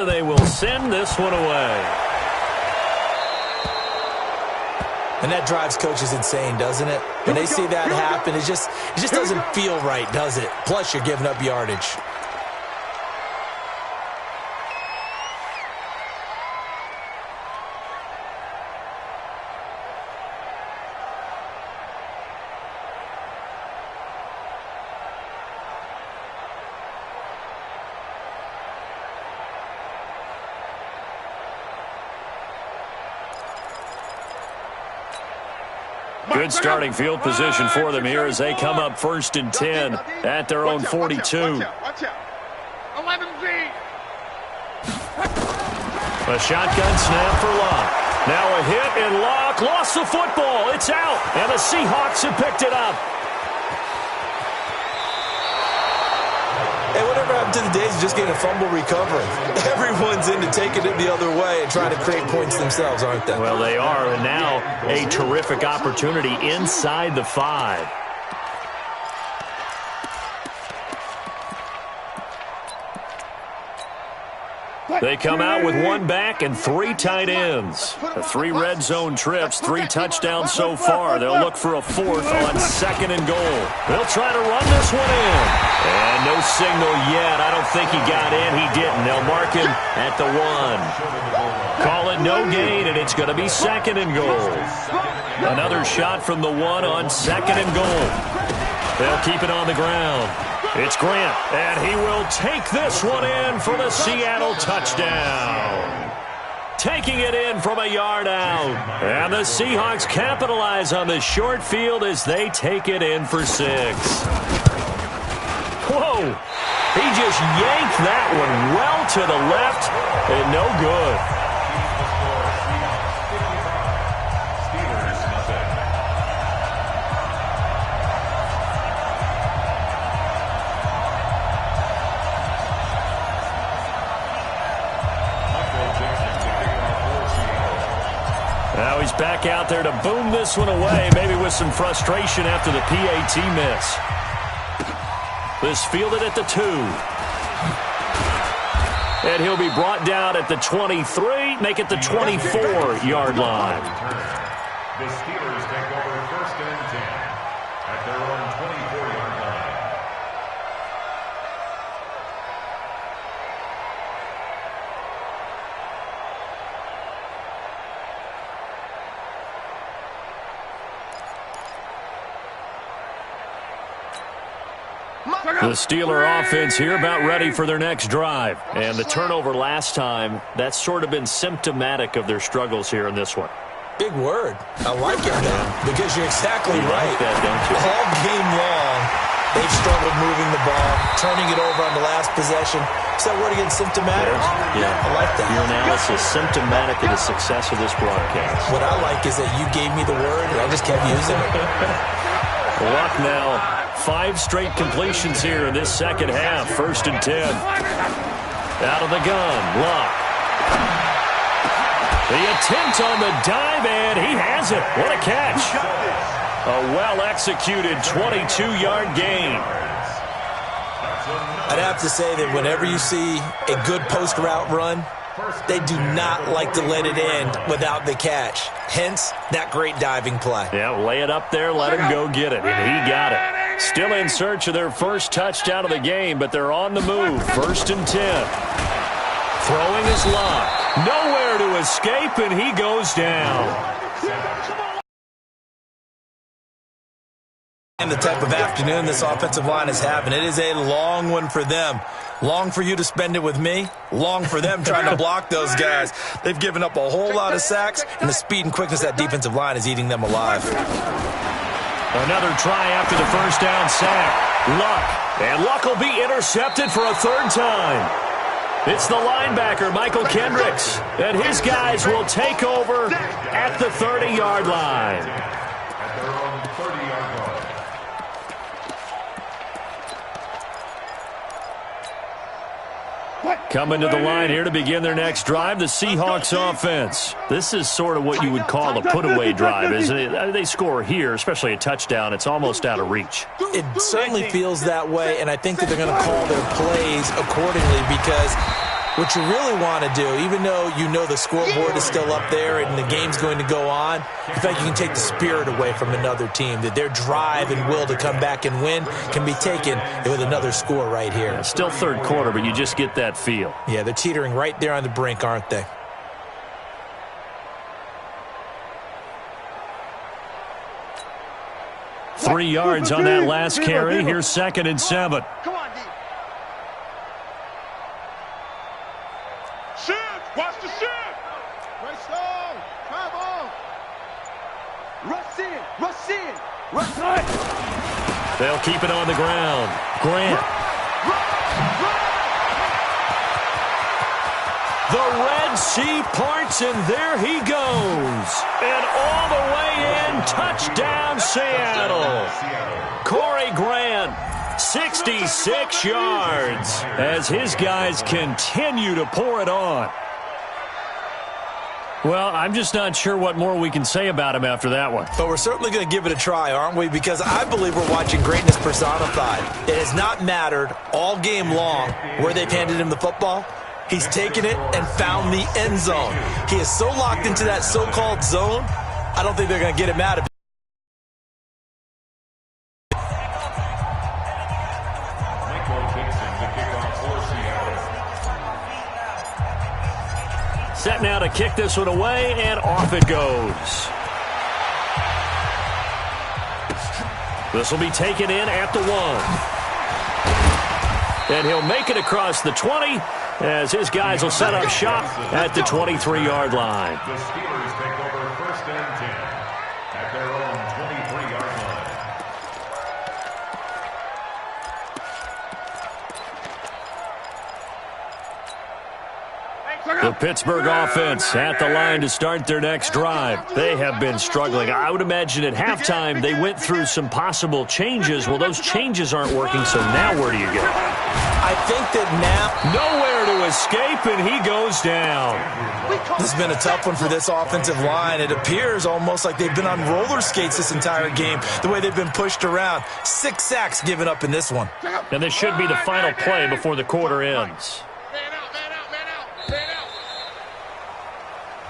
They will send this one away. And that drives coaches insane, doesn't it? When they see that happen, it just doesn't feel right, does it? Plus, you're giving up yardage. Good starting field position for them here as they come up 1st and 10 at their own 42. A shotgun snap for Locke. Now a hit, and Locke lost the football. It's out, and the Seahawks have picked it up. Hey, whatever happened to the days of just getting a fumble recovery? Everyone's into taking it the other way and trying to create points themselves, aren't they? Well, they are, and now a terrific opportunity inside the 5. They come out with 1 back and 3 tight ends. The 3 red zone trips, 3 touchdowns so far. They'll look for a 4th on 2nd and goal. They'll try to run this one in. And no signal yet. I don't think he got in. He didn't. They'll mark him at the 1. Call it no gain, and it's going to be 2nd and goal. Another shot from the 1 on 2nd and goal. They'll keep it on the ground. It's Grant, and he will take this one in for the Seattle touchdown. Taking it in from a yard out. And the Seahawks capitalize on the short field as they take it in for 6. Whoa! He just yanked that one well to the left, and no good. Now he's back out there to boom this one away, maybe with some frustration after the PAT miss. This fielded at the 2. And he'll be brought down at the 23, make it the 24-yard line. The Steelers take over 1st and 10 at their own 24-yard line. The Steeler offense here about ready for their next drive. And the turnover last time, that's sort of been symptomatic of their struggles here in this one. Big word. I like it now because you're exactly right. Like that, don't you? All game long, they've struggled moving the ball, turning it over on the last possession. Is that word again, symptomatic? Yeah. I like that. Your analysis, symptomatic of the success of this broadcast. What I like is that you gave me the word and I just kept using it. Luck now. 5 straight completions here in this second half. 1st and 10. Out of the gun. Luck. The attempt on the dive, and he has it. What a catch. A well-executed 22-yard gain. I'd have to say that whenever you see a good post route run, they do not like to let it end without the catch. Hence, that great diving play. Yeah, lay it up there, let him go get it, and he got it. Still in search of their first touchdown of the game, but they're on the move. 1st and 10. Throwing his Luck. Nowhere to escape, and he goes down. And the type of afternoon this offensive line is having. It is a long one for them. Long for you to spend it with me. Long for them trying to block those guys. They've given up a whole lot of sacks, and the speed and quickness of that defensive line is eating them alive. Another try after the first down sack. Luck. And Luck will be intercepted for a 3rd time. It's the linebacker, Michael Kendricks. And his guys will take over at the 30-yard line. At their own 30-yard line. Coming to the line here to begin their next drive, the Seahawks offense. This is sort of what you would call a put-away drive, isn't it? They score here, especially a touchdown. It's almost out of reach. It certainly feels that way, and I think that they're going to call their plays accordingly because What you really want to do, even though you know the scoreboard is still up there and the game's going to go on, in fact, you can take the spirit away from another team, that their drive and will to come back and win can be taken with another score right here. Yeah, still third quarter, but you just get that feel. Yeah, they're teetering right there on the brink, aren't they? Three yards on that last carry. Here's 2nd and 7. Come on, D. Shift! Watch the shift! Right strong! Travel! Rush in! Rush in! Rush in! They'll keep it on the ground. Grant. The Red Sea parts, and there he goes. And all the way in, touchdown Seattle. Corey Grant, 66 yards, as his guys continue to pour it on. Well, I'm just not sure what more we can say about him after that one. But we're certainly going to give it a try, aren't we? Because I believe we're watching greatness personified. It has not mattered all game long where they've handed him the football. He's taken it and found the end zone. He is so locked into that so-called zone, I don't think they're going to get him out of it. Set now to kick this one away, and off it goes. This will be taken in at the 1. And he'll make it across the 20, as his guys will set up shop at the 23-yard line. The Steelers take over 1st and 10 at their own 23-yard line. The Pittsburgh offense at the line to start their next drive. They have been struggling. I would imagine at halftime they went through some possible changes. Well, those changes aren't working, so now where do you go? I think that now Nowhere to escape, and he goes down. this has been a tough one for this offensive line. It appears almost like they've been on roller skates this entire game, the way they've been pushed around. 6 sacks given up in this one. And this should be the final play before the quarter ends.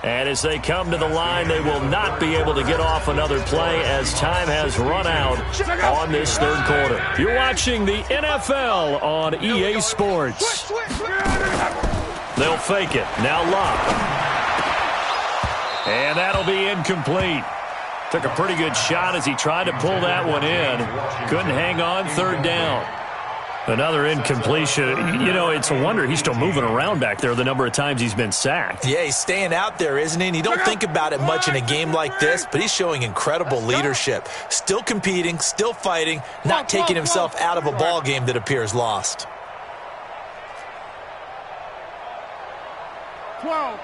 And as they come to the line, they will not be able to get off another play as time has run out on this third quarter. You're watching the NFL on EA Sports. They'll fake it. Now Locke. And that'll be incomplete. Took a pretty good shot as he tried to pull that one in. Couldn't hang on, 3rd down. Another incompletion. You know, it's a wonder he's still moving around back there the number of times he's been sacked. Yeah, he's staying out there, isn't he? And you don't think about it much in a game like this, but he's showing incredible leadership. Still competing, still fighting, not taking himself out of a ball game that appears lost. 12.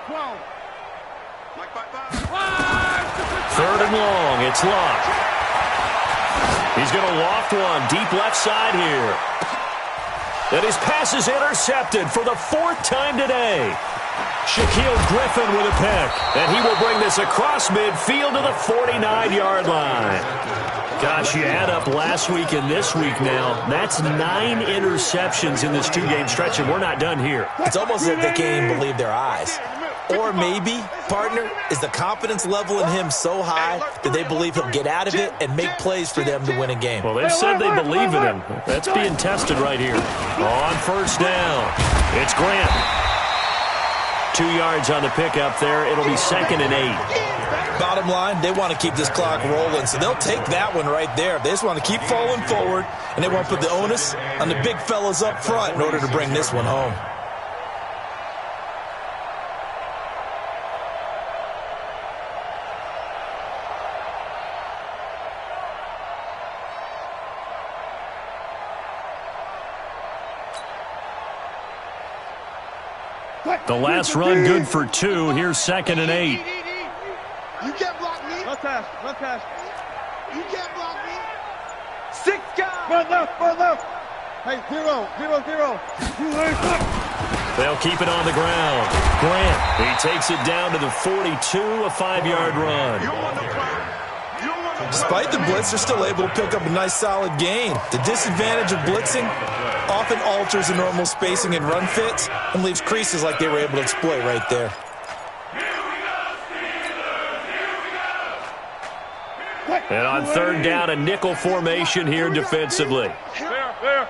3rd and long. It's Locke. He's going to loft one deep left side here. And his pass is intercepted for the 4th time today. Shaquille Griffin with a pick. And he will bring this across midfield to the 49-yard line. Gosh, you add up last week and this week now. That's 9 interceptions in this 2-game stretch, and we're not done here. It's almost as if they can't even believe their eyes. Or maybe, partner, is the confidence level in him so high that they believe he'll get out of it and make plays for them to win a game. Well, they've said they believe in him. That's being tested right here. On 1st down, it's Grant. 2 yards on the pickup there. It'll be 2nd and 8. Bottom line, they want to keep this clock rolling, so they'll take that one right there. They just want to keep falling forward, and they want to put the onus on the big fellas up front in order to bring this one home. The last run good for 2. Here's 2nd and 8. You can't block me. Run pass. You can't block me. 6 guys. Run left. Hey, 0. They'll keep it on the ground. Grant, he takes it down to the 42, a 5-yard run. You don't want no problem. You don't want Despite the blitz, they're still able to pick up a nice solid gain. The disadvantage of blitzing often alters the normal spacing and run fits and leaves creases like they were able to exploit right there. And on third down, a nickel formation here defensively. There.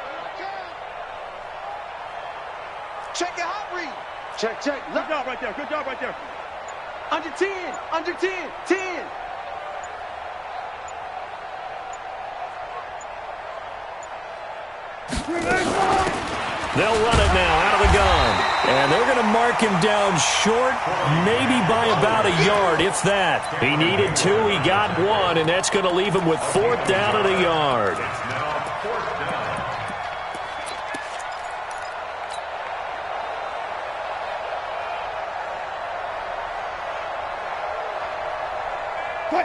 Check your hot read. Check. Good job right there. Under 10. 10. They'll run it now out of the gun. And they're going to mark him down short, maybe by about a yard, if that. He needed 2, he got 1, and that's going to leave him with 4th down and a yard.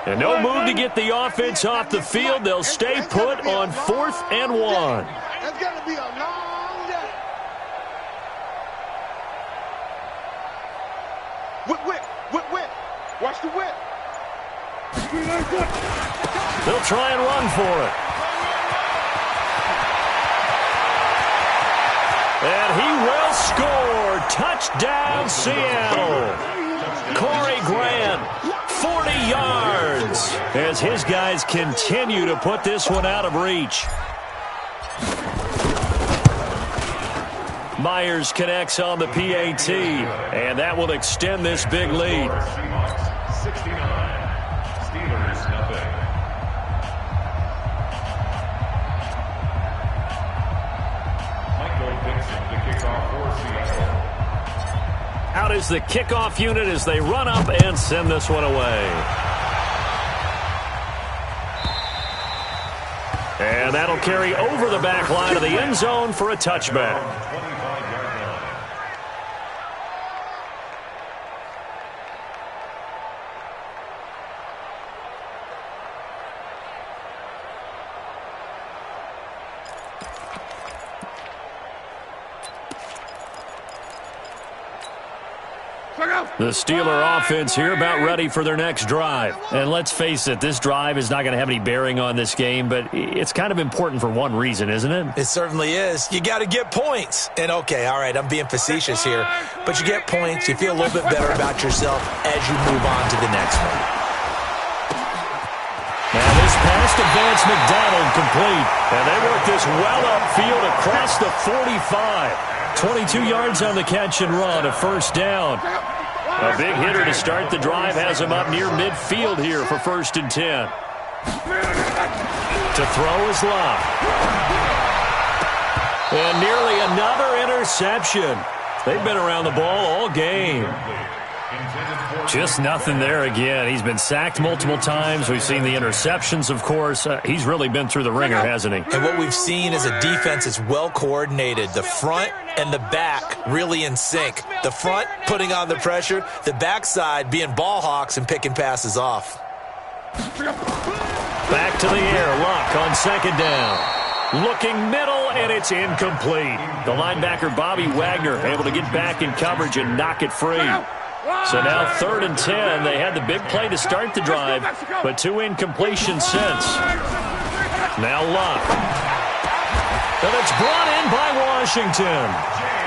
And no move to get the offense off the field. They'll stay put on 4th and 1. That's going to be a long day. Whip. Watch the whip. They'll try and run for it. And he will score. Touchdown, Seattle. Corey Grant, 40 yards, as his guys continue to put this one out of reach. Myers connects on the PAT, and that will extend this big lead. 69. Steelers, nothing. Michael Dixon to kick off for Seattle. Out is the kickoff unit as they run up and send this one away. And that'll carry over the back line of the end zone for a touchback. 25-yard line. The Steeler offense here about ready for their next drive. And let's face it, this drive is not going to have any bearing on this game, but it's kind of important for one reason, isn't it? It certainly is. You got to get points. And okay, all right, I'm being facetious here, but you get points, you feel a little bit better about yourself as you move on to the next one. Now this pass to Vance McDonald complete. And they work this well upfield across the 45. 22 yards on the catch and run, a 1st down. A big hitter to start the drive has him up near midfield here for 1st and 10. To throw is Locke. And nearly another interception. They've been around the ball all game. Just nothing there again. He's been sacked multiple times. We've seen the interceptions, of course. He's really been through the ringer, hasn't he? And what we've seen is a defense that's well coordinated. The front and the back really in sync. The front putting on the pressure, the backside being ball hawks and picking passes off. Back to the air. Luck on 2nd down. Looking middle, and it's incomplete. The linebacker, Bobby Wagner, able to get back in coverage and knock it free. So now 3rd and 10. They had the big play to start the drive, but 2 incompletions since. Now Luck. And it's brought in by Washington.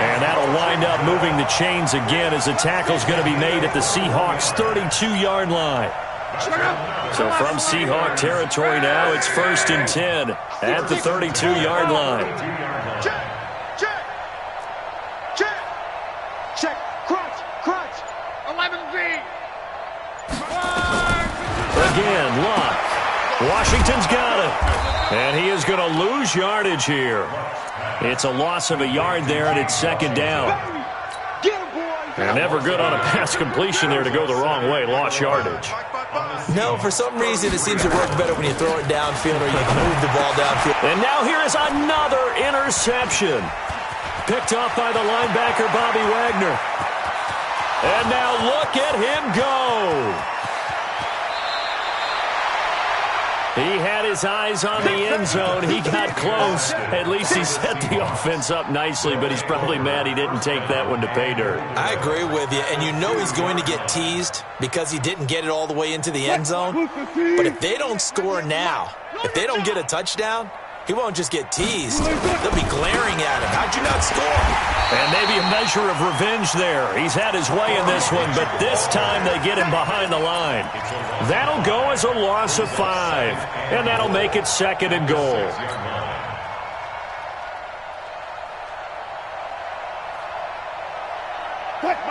And that'll wind up moving the chains again as the tackle's going to be made at the Seahawks' 32-yard line. So from Seahawk territory now, it's 1st and 10 at the 32-yard line. Check. Crunch. 11Z. Again, Luck. Washington's got it. And he is going to lose yardage here. It's a loss of a yard there, and it's 2nd down. And never good on a pass completion there to go the wrong way. Lost yardage. No, for some reason it seems to work better when you throw it downfield or you can move the ball downfield. And now here is another interception. Picked off by the linebacker, Bobby Wagner. And now look at him go. He had his eyes on the end zone. He got close. At least he set the offense up nicely, but he's probably mad he didn't take that one to pay dirt. I agree with you, and you know he's going to get teased because he didn't get it all the way into the end zone. But if they don't score now, if they don't get a touchdown, he won't just get teased. They'll be glaring at him. How'd you not score? And maybe a measure of revenge there. He's had his way in this one, but this time they get him behind the line. That'll go as a loss of 5, and that'll make it 2nd and goal.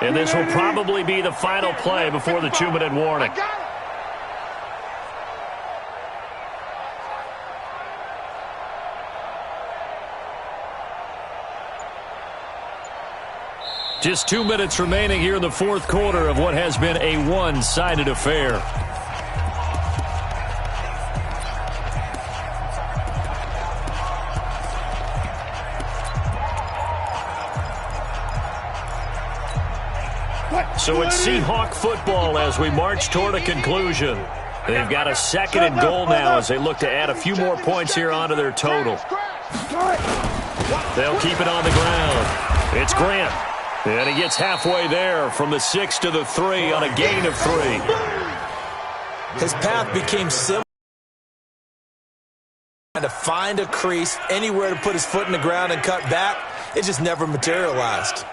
And this will probably be the final play before the 2-minute warning. Just 2 minutes remaining here in the 4th quarter of what has been a one-sided affair. So it's Seahawk football as we march toward a conclusion. They've got a 2nd and goal now as they look to add a few more points here onto their total. They'll keep it on the ground. It's Grant. And he gets halfway there from the 6 to the 3 on a gain of 3. His path became simple. To find a crease, anywhere to put his foot in the ground and cut back, it just never materialized.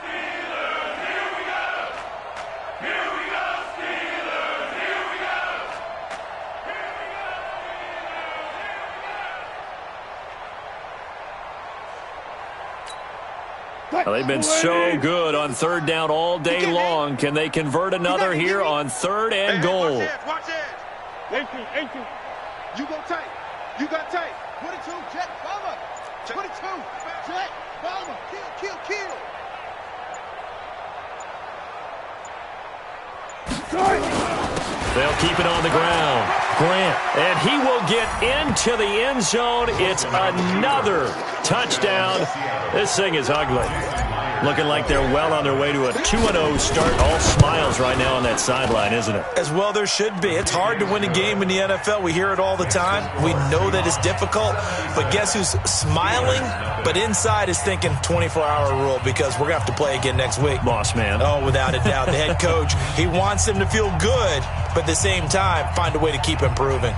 Well, they've been so good on 3rd down all day long. Can they convert another here on 3rd and goal? Watch it. 18. You go tight. You got tight. 22, jet, bomber. 22, jet, bomber. Kill. They'll keep it on the ground. Grant, and he will get into the end zone. It's another touchdown. This thing is ugly. Looking like they're well on their way to a 2-0 start. All smiles right now on that sideline, isn't it? As well there should be. It's hard to win a game in the NFL. We hear it all the time. We know that it's difficult. But guess who's smiling? But inside is thinking 24-hour rule because we're going to have to play again next week. Boss man. Oh, without a doubt. The head coach, he wants them to feel good, but at the same time, find a way to keep improving.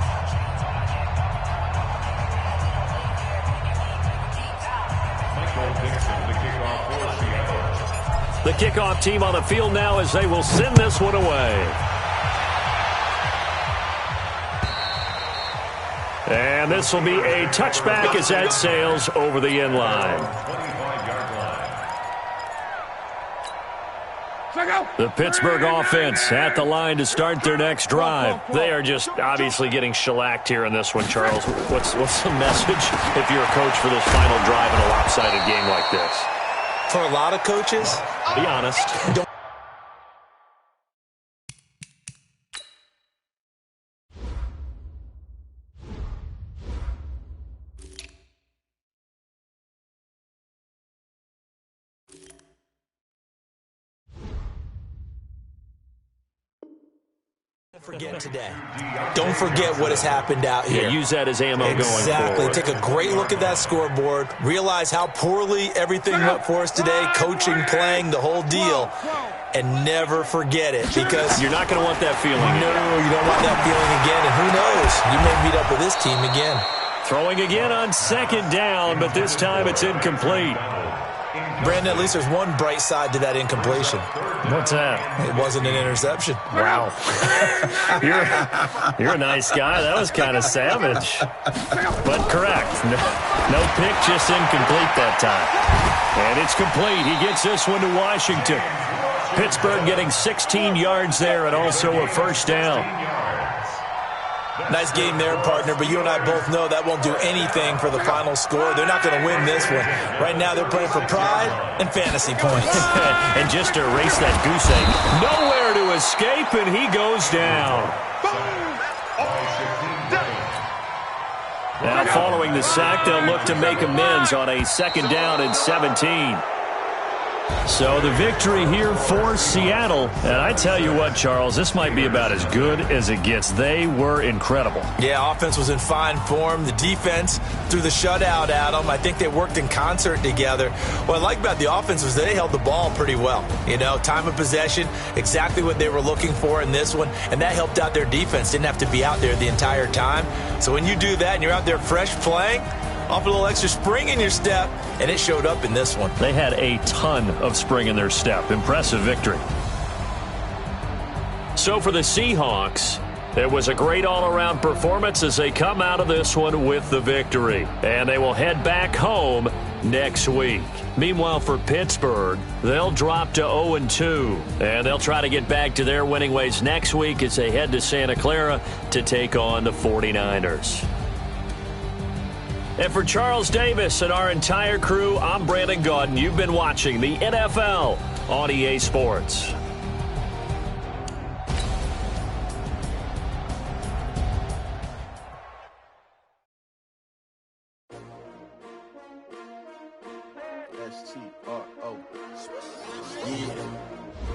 The kickoff team on the field now as they will send this one away. And this will be a touchback as that sails over the end line. The Pittsburgh offense at the line to start their next drive. They are just obviously getting shellacked here in this one, Charles. What's the message if you're a coach for this final drive in a lopsided game like this? For a lot of coaches, be honest. Don't forget today. Don't forget what has happened out here. Yeah, use that as ammo going forward. Exactly. Take a great look at that scoreboard. Realize how poorly everything went for us today. Coaching, playing, the whole deal. And never forget it because you're not going to want that feeling. No, you don't want that feeling again. And who knows? You may meet up with this team again. Throwing again on 2nd down, but this time it's incomplete. Brandon, at least there's one bright side to that incompletion. What's that? It wasn't an interception. Wow. You're a nice guy. That was kind of savage. But correct. No pick, just incomplete that time. And it's complete. He gets this one to Washington. Pittsburgh getting 16 yards there and also a 1st down. Nice game there, partner, but you and I both know that won't do anything for the final score. They're not going to win this one. Right now they're playing for pride and fantasy points. And just to erase that goose egg, nowhere to escape, and he goes down. Now following the sack, they'll look to make amends on a 2nd down and 17. So the victory here for Seattle. And I tell you what, Charles, this might be about as good as it gets. They were incredible. Yeah, offense was in fine form. The defense threw the shutout at them. I think they worked in concert together. What I like about the offense was they held the ball pretty well. You know, time of possession, exactly what they were looking for in this one, and that helped out their defense. Didn't have to be out there the entire time. So when you do that and you're out there fresh playing, off a little extra spring in your step, and it showed up in this one. They had a ton of spring in their step. Impressive victory. So for the Seahawks, it was a great all-around performance as they come out of this one with the victory. And they will head back home next week. Meanwhile, for Pittsburgh, they'll drop to 0-2. And they'll try to get back to their winning ways next week as they head to Santa Clara to take on the 49ers. And for Charles Davis and our entire crew, I'm Brandon Gaudin. You've been watching the NFL on EA Sports. STRO. Yeah.